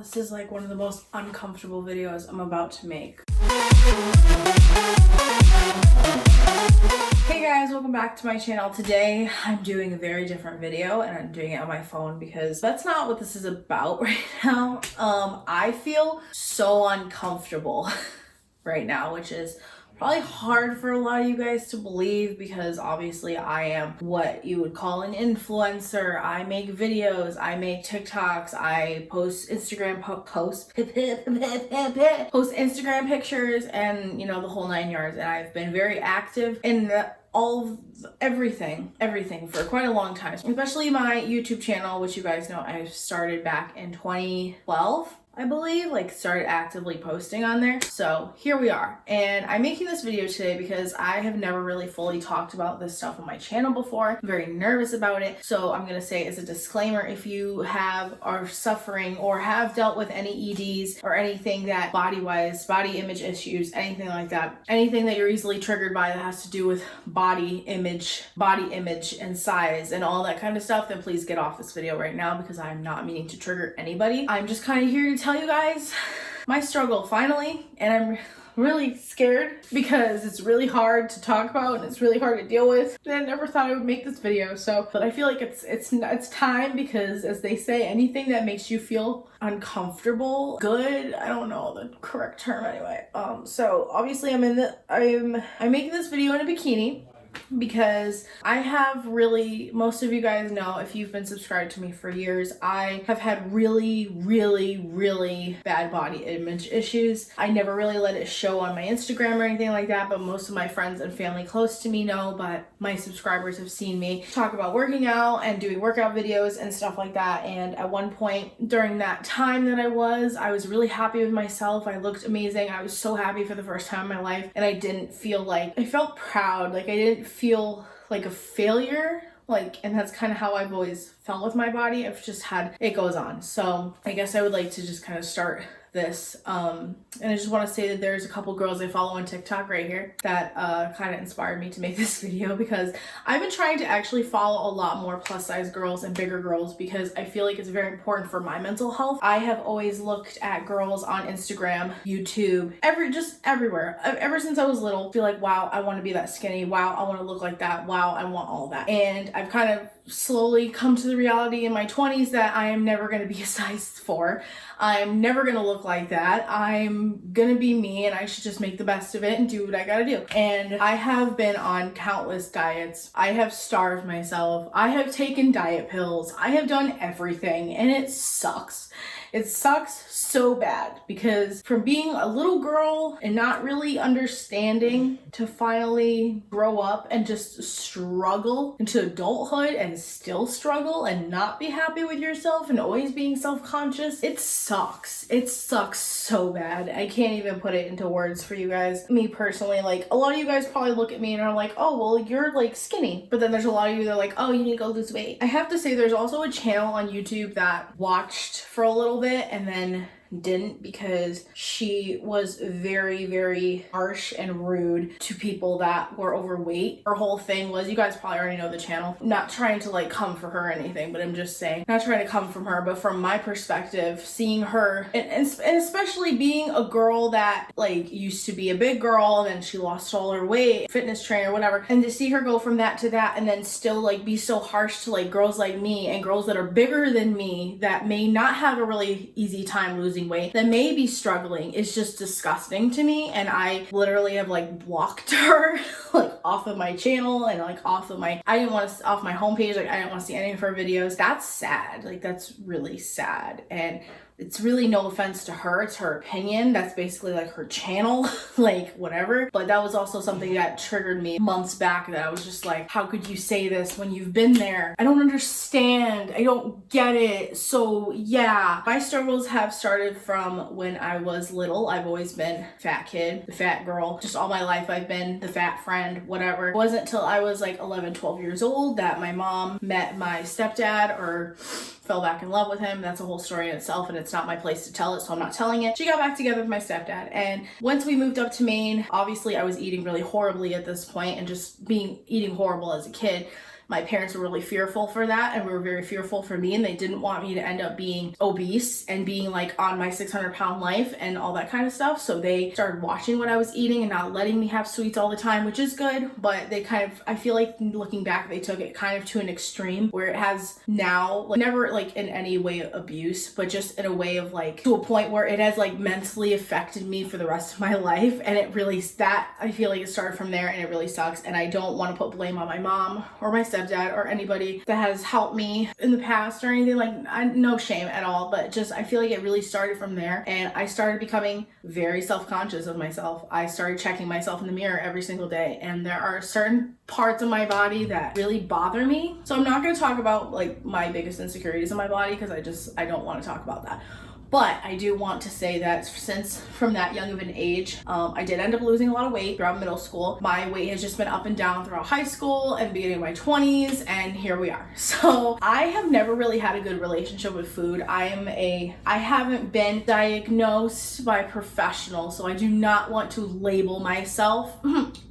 This is like one of the most uncomfortable videos I'm about to make. Hey guys, welcome back to my channel. Today I'm doing a very different video and I'm doing it on my phone because that's not what this is about right now. I feel so uncomfortable right now, which is probably hard for a lot of you guys to believe because obviously I am what you would call an influencer. I make videos, I make TikToks, I post Instagram post Instagram pictures and you know the whole 9 yards, and I've been very active in everything for quite a long time, especially my YouTube channel, which you guys know I started back in 2012. I believe, like, started actively posting on there. So here we are, and I'm making this video today because I have never really fully talked about this stuff on my channel before. I'm very nervous about it, so I'm gonna say as a disclaimer, if you are suffering or have dealt with any EDs or anything that body-wise, body image issues, anything like that, anything that you're easily triggered by that has to do with body image and size and all that kind of stuff, then please get off this video right now because I'm not meaning to trigger anybody. I'm just kind of here to tell you guys my struggle finally, and I'm really scared because it's really hard to talk about and it's really hard to deal with. And I never thought I would make this video, but I feel like it's time, because as they say, anything that makes you feel uncomfortable, good, I don't know the correct term anyway. So obviously I'm making this video in a bikini because I have most of you guys know, if you've been subscribed to me for years, I have had really bad body image issues. I never really let it show on my Instagram or anything like that, but most of my friends and family close to me know, but my subscribers have seen me talk about working out and doing workout videos and stuff like that. And at one point during that time that I was really happy with myself. I looked amazing. I was so happy for the first time in my life, and I felt proud. Like, I didn't feel like a failure, and that's kind of how I've always felt with my body. I've just had, it goes on. So I guess I would like to just kind of start this, and I just want to say that there's a couple girls I follow on TikTok right here that kind of inspired me to make this video, because I've been trying to actually follow a lot more plus size girls and bigger girls because I feel like it's very important for my mental health. I have always looked at girls on Instagram, YouTube, everywhere, ever since I was little. I feel like, wow, I want to be that skinny, wow, I want to look like that, wow, I want all that. And I've kind of slowly come to the reality in my 20s that I am never going to be a size 4. I'm never going to look like that. I'm going to be me, and I should just make the best of it and do what I got to do. And I have been on countless diets. I have starved myself. I have taken diet pills. I have done everything, and it sucks. It sucks so bad, because from being a little girl and not really understanding to finally grow up and just struggle into adulthood and still struggle and not be happy with yourself and always being self-conscious, it sucks. It sucks so bad. I can't even put it into words for you guys. Me personally, like, a lot of you guys probably look at me and are like, oh, well, you're like skinny. But then there's a lot of you that are like, oh, you need to go lose weight. I have to say there's also a channel on YouTube that watched for a little bit and then didn't, because she was very harsh and rude to people that were overweight. Her whole thing was, you guys probably already know the channel, not trying to like come for her or anything, but I'm just saying, not trying to come from her, but from my perspective, seeing her and especially being a girl that like used to be a big girl, then she lost all her weight, fitness trainer, whatever, and to see her go from that to that and then still like be so harsh to like girls like me and girls that are bigger than me that may not have a really easy time losing weight, that may be struggling, is just disgusting to me. And I literally have like blocked her like off of my channel and like off my homepage. Like, I didn't want to see any of her videos. That's sad. Like, that's really sad. And it's really no offense to her, it's her opinion. That's basically like her channel, like whatever. But that was also something that triggered me months back, that I was just like, how could you say this when you've been there? I don't understand. I don't get it. So yeah, my struggles have started from when I was little. I've always been fat kid, the fat girl. Just all my life I've been the fat friend, whatever. It wasn't till I was like 11, 12 years old that my mom met my stepdad, or fell back in love with him. That's a whole story in itself, and it's not my place to tell it, so I'm not telling it. She got back together with my stepdad, and once we moved up to Maine, obviously I was eating really horribly at this point and just eating horrible as a kid. my parents were really fearful for that, and we were very fearful for me, and they didn't want me to end up being obese and being like on my 600-pound life and all that kind of stuff. So they started watching what I was eating and not letting me have sweets all the time, which is good, but they kind of, I feel like looking back, they took it kind of to an extreme where it has now, like, never like in any way abuse, but just in a way of like to a point where it has like mentally affected me for the rest of my life. And it really, that I feel like it started from there, and it really sucks. And I don't want to put blame on my mom or my stepdad or anybody that has helped me in the past or anything. Like, no shame at all, but just I feel like it really started from there, and I started becoming very self-conscious of myself. I started checking myself in the mirror every single day, and there are certain parts of my body that really bother me. So I'm not going to talk about like my biggest insecurities in my body, because I don't want to talk about that. But I do want to say that since from that young of an age, I did end up losing a lot of weight throughout middle school. My weight has just been up and down throughout high school and beginning of my 20s, and here we are. So I have never really had a good relationship with food. I haven't been diagnosed by a professional, so I do not want to label myself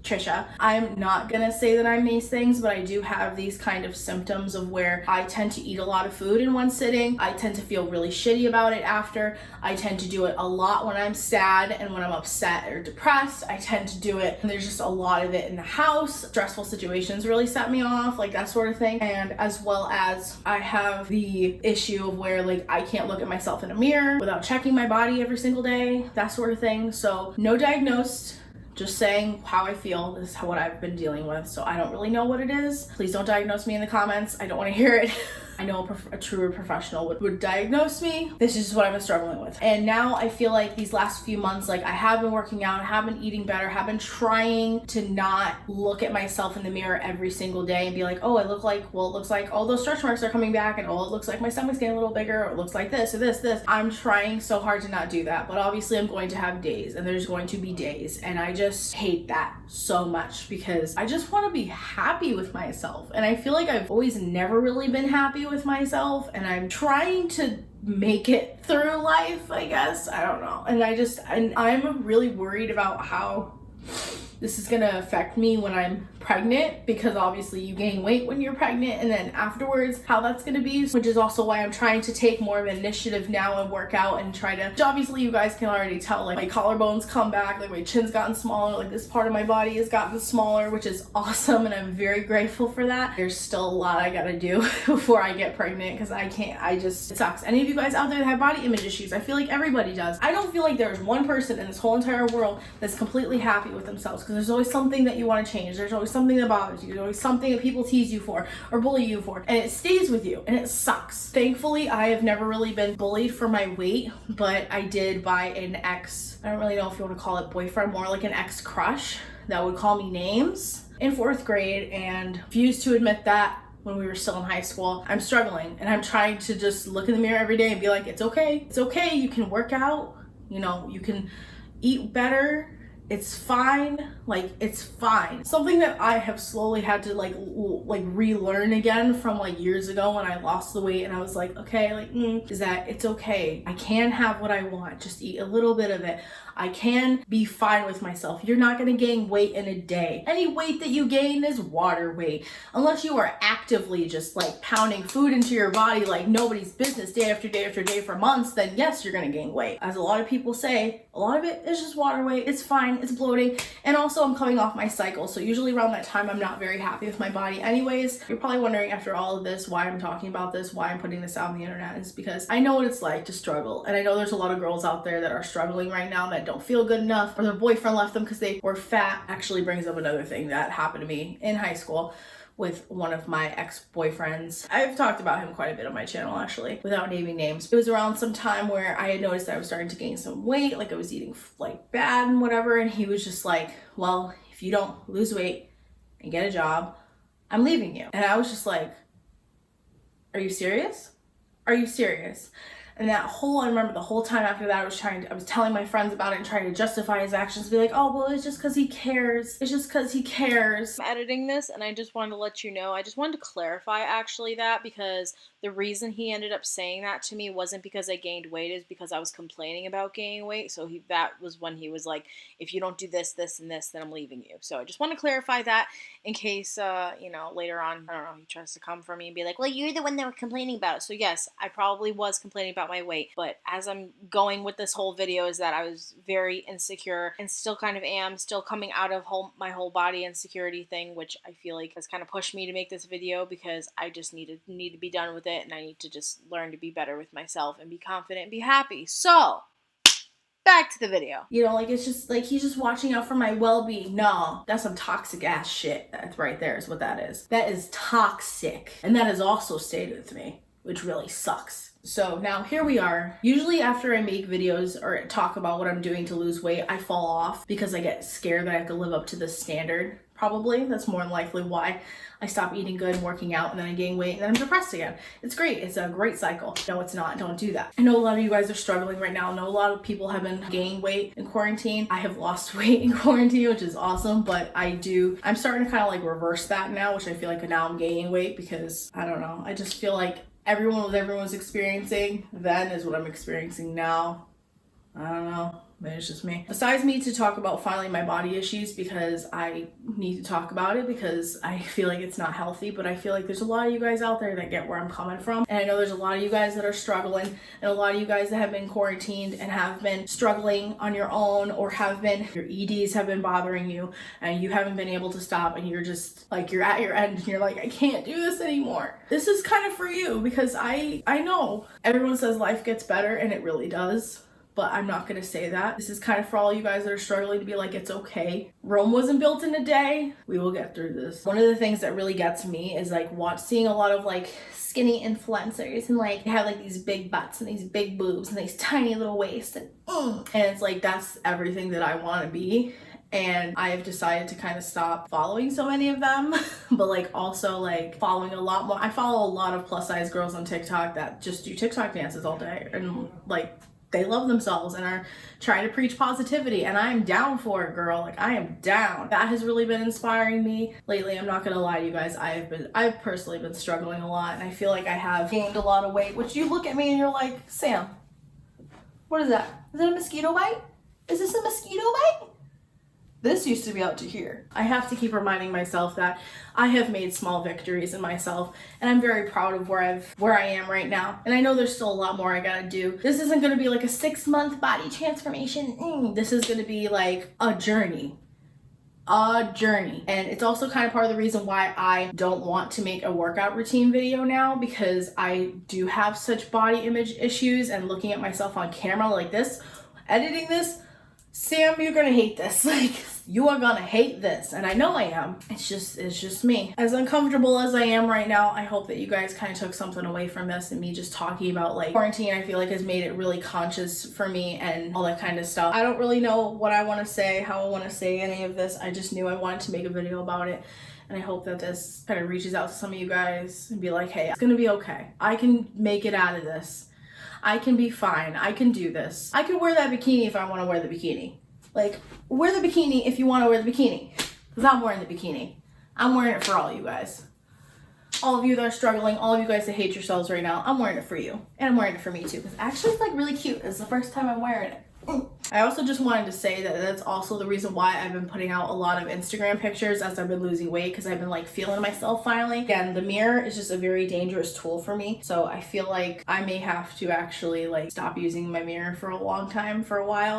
Trisha. I'm not gonna say that I'm these things, but I do have these kind of symptoms of where I tend to eat a lot of food in one sitting. I tend to feel really shitty about it after. I tend to do it a lot when I'm sad and when I'm upset or depressed. I tend to do it, and there's just a lot of it in the house. Stressful situations really set me off, like that sort of thing. And as well as I have the issue of where like I can't look at myself in a mirror without checking my body every single day, that sort of thing. So no diagnosed, just saying how I feel. This is what I've been dealing with, so I don't really know what it is. Please don't diagnose me in the comments. I don't want to hear it. I know a true professional would diagnose me. This is just what I've been struggling with. And now I feel like these last few months, like I have been working out, have been eating better, have been trying to not look at myself in the mirror every single day and be like, oh, I look like, well, it looks like all those stretch marks are coming back, and oh, it looks like my stomach's getting a little bigger, or it looks like this or this. I'm trying so hard to not do that, but obviously I'm going to have days, and there's going to be days, and I just hate that so much because I just want to be happy with myself. And I feel like I've always never really been happy with myself, and I'm trying to make it through life, I guess. I don't know. And I'm really worried about how this is gonna affect me when I'm pregnant, because obviously you gain weight when you're pregnant, and then afterwards how that's gonna be, which is also why I'm trying to take more of an initiative now and work out and try to, which obviously you guys can already tell, like my collarbones come back, like my chin's gotten smaller, like this part of my body has gotten smaller, which is awesome, and I'm very grateful for that. There's still a lot I gotta do before I get pregnant, because it sucks. Any of you guys out there that have body image issues, I feel like everybody does. I don't feel like there's one person in this whole entire world that's completely happy with themselves, because there's always something that you want to change. There's always something that bothers you. There's always something that people tease you for or bully you for, and it stays with you, and it sucks. Thankfully, I have never really been bullied for my weight, but I did by an ex, I don't really know if you want to call it boyfriend, more like an ex crush that would call me names in 4th grade, and refused to admit that when we were still in high school. I'm struggling, and I'm trying to just look in the mirror every day and be like, it's okay. It's okay. You can work out, you can eat better. It's fine. Like, it's fine. Something that I have slowly had to like relearn again from like years ago when I lost the weight, and I was like, okay, is that it's okay. I can have what I want. Just eat a little bit of it. I can be fine with myself. You're not gonna gain weight in a day. Any weight that you gain is water weight. Unless you are actively just like pounding food into your body like nobody's business day after day after day for months, then yes, you're gonna gain weight. As a lot of people say, a lot of it is just water weight. It's fine, it's bloating. And also I'm coming off my cycle, so usually around that time I'm not very happy with my body anyways. You're probably wondering after all of this why I'm talking about this, why I'm putting this out on the internet. Is because I know what it's like to struggle, and I know there's a lot of girls out there that are struggling right now that don't feel good enough, or their boyfriend left them because they were fat. Actually brings up another thing that happened to me in high school with one of my ex-boyfriends. I've talked about him quite a bit on my channel, actually, without naming names. It was around some time where I had noticed that I was starting to gain some weight, like I was eating like bad and whatever, and he was just like, well, if you don't lose weight and get a job, I'm leaving you. And I was just like, are you serious? Are you serious? And I remember the whole time after that, I was telling my friends about it and trying to justify his actions, be like, oh, well, it's just because he cares. It's just because he cares. I'm editing this, and I just wanted to let you know, I just wanted to clarify actually that, because the reason he ended up saying that to me wasn't because I gained weight, is because I was complaining about gaining weight. So that was when he was like, if you don't do this, this, and this, then I'm leaving you. So I just want to clarify that in case, later on, I don't know, he tries to come for me and be like, well, you're the one that was complaining about it. So yes, I probably was complaining about my weight, but as I'm going with this whole video is that I was very insecure and still kind of am, still coming out of my whole body insecurity thing, which I feel like has kind of pushed me to make this video, because I just need to be done with it, and I need to just learn to be better with myself and be confident and be happy. So back to the video. You know, like, it's just like he's just watching out for my well-being. No, that's some toxic ass shit. That's right there is what that is. That is toxic. And that has also stayed with me, which really sucks. So now here we are. Usually after I make videos or talk about what I'm doing to lose weight, I fall off because I get scared that I have to live up to this standard. Probably. That's more than likely why I stop eating good and working out, and then I gain weight, and then I'm depressed again. It's great. It's a great cycle. No, it's not. Don't do that. I know a lot of you guys are struggling right now. I know a lot of people have been gaining weight in quarantine. I have lost weight in quarantine, which is awesome, but I'm starting to kind of like reverse that now, which I feel like now I'm gaining weight because, I don't know, I just feel like everyone was experiencing then is what I'm experiencing now. I don't know. Maybe it's just me. Besides me to talk about finally my body issues, because I need to talk about it because I feel like it's not healthy, but I feel like there's a lot of you guys out there that get where I'm coming from. And I know there's a lot of you guys that are struggling, and a lot of you guys that have been quarantined and have been struggling on your own, or your EDs have been bothering you and you haven't been able to stop, and you're just like, you're at your end and you're like, I can't do this anymore. This is kind of for you, because I know everyone says life gets better, and it really does. But I'm not gonna say that. This is kind of for all you guys that are struggling to be like, it's okay. Rome wasn't built in a day. We will get through this. One of the things that really gets me is like seeing a lot of like skinny influencers, and like they have like these big butts and these big boobs and these tiny little waists, and it's like, that's everything that I want to be. And I have decided to kind of stop following so many of them, but like also like following a lot more. I follow a lot of plus size girls on TikTok that just do TikTok dances all day, and like they love themselves and are trying to preach positivity, and I'm down for it, girl. Like, I am down. That has really been inspiring me lately. I'm not gonna lie to you guys. I've personally been struggling a lot, and I feel like I have gained a lot of weight, which you look at me and you're like, Sam, what is that? Is that a mosquito bite? Is this a mosquito bite? This used to be out to here. I have to keep reminding myself that I have made small victories in myself, and I'm very proud of where I am right now. And I know there's still a lot more I gotta do. This isn't gonna be like a 6-month body transformation. This is gonna be like a journey. And it's also kind of part of the reason why I don't want to make a workout routine video now, because I do have such body image issues, and looking at myself on camera like this, editing this, Sam, you're gonna hate this. Like, you are gonna hate this. And I know I am. It's just me. As uncomfortable as I am right now, I hope that you guys kind of took something away from this, and me just talking about like quarantine, I feel like has made it really conscious for me and all that kind of stuff. I don't really know what I want to say, how I want to say any of this. I just knew I wanted to make a video about it. And I hope that this kind of reaches out to some of you guys and be like, hey, it's gonna be okay. I can make it out of this. I can be fine. I can do this. I can wear that bikini if I want to wear the bikini. Like, wear the bikini if you want to wear the bikini. Because I'm wearing the bikini. I'm wearing it for all you guys. All of you that are struggling, all of you guys that hate yourselves right now, I'm wearing it for you. And I'm wearing it for me too. Because actually it's like really cute. It's the first time I'm wearing it. I also just wanted to say that that's also the reason why I've been putting out a lot of Instagram pictures as I've been losing weight, because I've been like feeling myself finally. Again, the mirror is just a very dangerous tool for me, so I feel like I may have to actually like stop using my mirror for a while,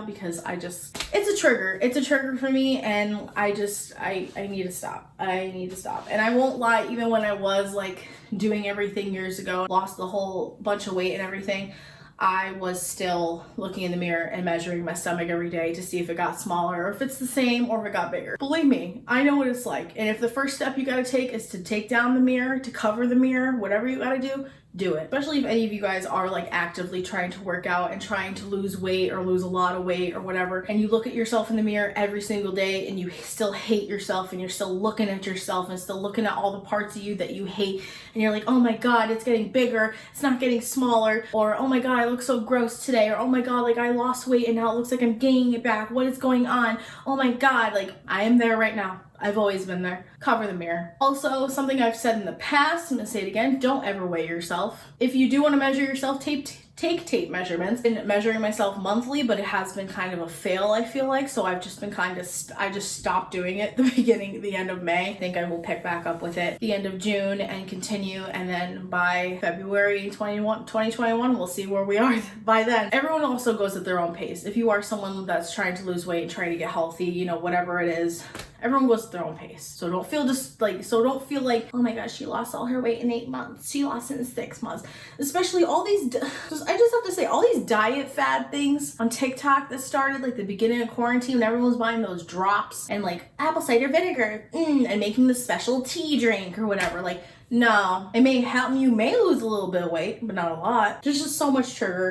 because it's a trigger for me, and I need to stop. And I won't lie, even when I was like doing everything years ago, lost the whole bunch of weight and everything, I was still looking in the mirror and measuring my stomach every day to see if it got smaller, or if it's the same, or if it got bigger. Believe me, I know what it's like. And if the first step you gotta take is to take down the mirror, to cover the mirror, whatever you gotta do do it. Especially if any of you guys are like actively trying to work out and trying to lose weight or lose a lot of weight or whatever, and you look at yourself in the mirror every single day and you still hate yourself and you're still looking at yourself and still looking at all the parts of you that you hate, and you're like, oh my god, it's getting bigger, it's not getting smaller, or oh my god, I look so gross today, or oh my god, like I lost weight and now it looks like I'm gaining it back, what is going on, oh my god, like I am there right now. I've always been there. Cover the mirror. Also, something I've said in the past, I'm gonna say it again, don't ever weigh yourself. If you do want to measure yourself, take tape measurements. I've been measuring myself monthly, but it has been kind of a fail, I feel like, so I've just been I just stopped doing it the end of May. I think I will pick back up with it the end of June and continue, and then by February 2021, we'll see where we are by then. Everyone also goes at their own pace. If you are someone that's trying to lose weight and trying to get healthy, you know, whatever it is, everyone goes at their own pace. So don't feel don't feel like, oh my gosh, she lost all her weight in 8 months. She lost it in 6 months. Especially all these, I just have to say, all these diet fad things on TikTok that started like the beginning of quarantine when everyone was buying those drops and like apple cider vinegar and making the special tea drink or whatever. Like, no, it may help you, may lose a little bit of weight, but not a lot. There's just so much sugar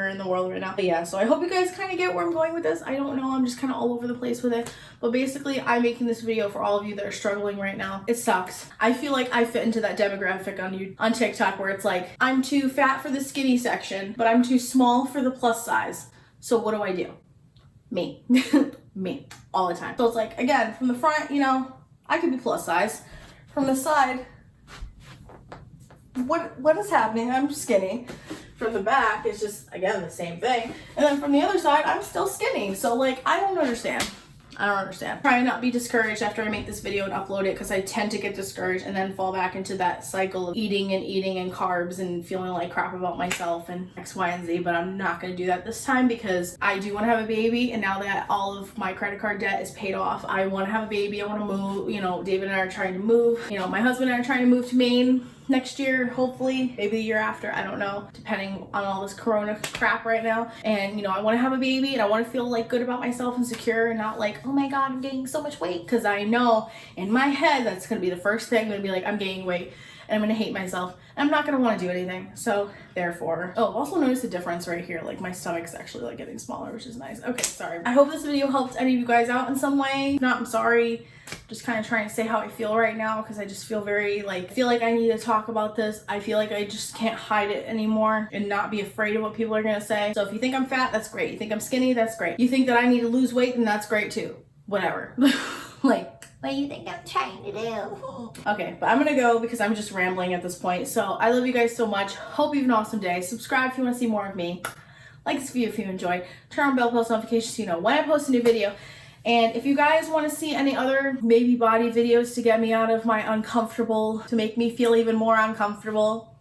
in the world right now. But yeah, so I hope you guys kind of get where I'm going with this. I don't know, I'm just kind of all over the place with it. But basically, I'm making this video for all of you that are struggling right now. It sucks. I feel like I fit into that demographic on TikTok where it's like, I'm too fat for the skinny section, but I'm too small for the plus size. So what do? Me. Me. All the time. So it's like, again, from the front, you know, I could be plus size. From the side, what is happening? I'm skinny. From the back, it's just, again, the same thing. And then from the other side, I'm still skinny. So like, I don't understand. Try and not be discouraged after I make this video and upload it, because I tend to get discouraged and then fall back into that cycle of eating and carbs and feeling like crap about myself and X, Y, and Z. But I'm not going to do that this time, because I do want to have a baby, and now that all of my credit card debt is paid off, I want to have a baby. I want to move. You know, David and I are trying to move. You know, my husband and I are trying to move to Maine next year, hopefully, maybe the year after, I don't know, depending on all this corona crap right now. And you know, I want to have a baby and I want to feel like good about myself and secure, and not like, oh my god, I'm gaining so much weight, because I know in my head that's going to be the first thing. I'm going to be like, I'm gaining weight and I'm going to hate myself and I'm not going to want to do anything. So therefore, oh, also notice the difference right here, like my stomach's actually like getting smaller, which is nice. Okay, sorry. I hope this video helped any of you guys out in some way. If not, I'm sorry. Just kind of trying to say how I feel right now, because I just feel very feel like I need to talk about this. I feel like I just can't hide it anymore and not be afraid of what people are gonna say. So if you think I'm fat, that's great. You think I'm skinny, that's great. You think that I need to lose weight, then that's great too. Whatever. Like, what do you think I'm trying to do? Okay, but I'm gonna go because I'm just rambling at this point. So I love you guys so much. Hope you have an awesome day. Subscribe if you want to see more of me. Like this video if you enjoyed. Turn on bell post notifications so you know when I post a new video. And if you guys want to see any other baby body videos to get me out of my uncomfortable, to make me feel even more uncomfortable,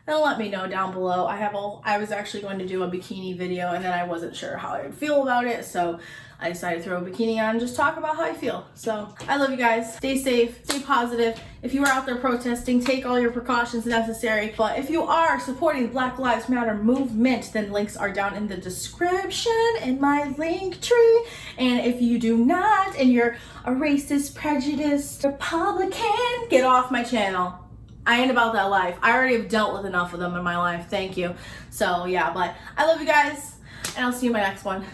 then let me know down below. I was actually going to do a bikini video, and then I wasn't sure how I would feel about it, so I decided to throw a bikini on and just talk about how I feel. So I love you guys. Stay safe, stay positive. If you are out there protesting, take all your precautions necessary. But if you are supporting the Black Lives Matter movement, then links are down in the description in my Linktree. And if you do not, and you're a racist, prejudiced Republican, get off my channel. I ain't about that life. I already have dealt with enough of them in my life. Thank you. So yeah, but I love you guys, and I'll see you in my next one.